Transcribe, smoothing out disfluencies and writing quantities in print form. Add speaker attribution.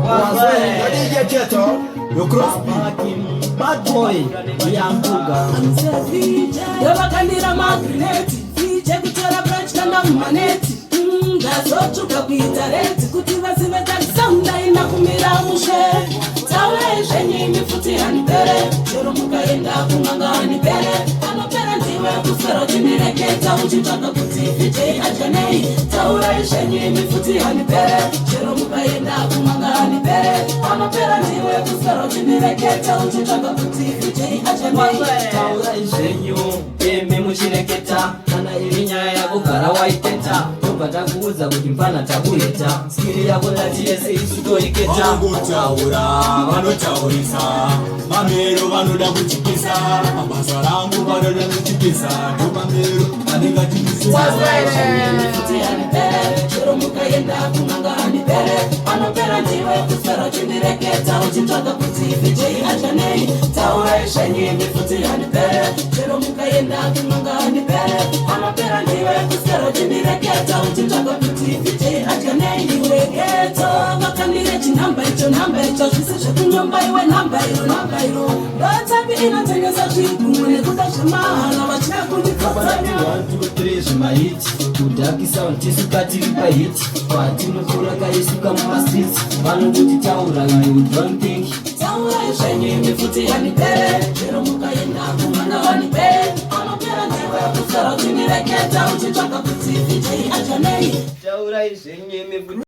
Speaker 1: Adija Keto, your crossbeat, bad boy, Yambuga.
Speaker 2: Yabakandira magrineti, fije kuchora branch kana maneti. Ngazochuka kuita reti, kuti vasive tarisanda inakumira mushe. Taure zvenye mifuti hanipere, chero mukaenda kumanga hanipere. Anopera ndiwe kufero chinireketa, uchitaka kuti fije ajanei. Taure zvenye mifuti hanipere, chero mukaenda kumanga hanipere. Anopera ndiwe kufero chinireketa, uchitaka kuti fije ajanei.
Speaker 3: Taure zvenyu, eme muchireketa, kana irinyaya yakugara waiteta. Batakuuza kuti mpana takuita skili yako lati yese isutoiketa.
Speaker 1: Vangotaura vanotaurisa, mamero vanoda kuchipisa, mabasa rangu vanoda kuchipisa, ndopamero vanengatimisa.
Speaker 2: Mifuti hanipere, chero mukaenda kumanga hanipere. Anopera ndiwe kufero chinireketa, uchitaka kuti fije ajanei. Taura zvenye mifuti hanipere, chero mukaenda kumanga hanipere. Anopera ndiwe kufero chinireketa, uchitaka kuti fije ajanei. Iwe geto, vakandire chinamba icho, zvise zvekunyomba iwe namba iro. Ndotambi inotengesa zvigunwe nekuda zvemahala vachina kundikotanya.
Speaker 3: 1, 2, 3 zvimahiti kudhakisa tisu katiri pahiti patinokura kaisuka mumastreets vanongoti taura you don't think.
Speaker 2: Taura zvenye mifuti hanipere, chero mukaenda kumanga hanipere. Anopera ndiwe kufero chinireketa, uchitaka kuti fije ajanei.
Speaker 3: Taura zvenye mifuti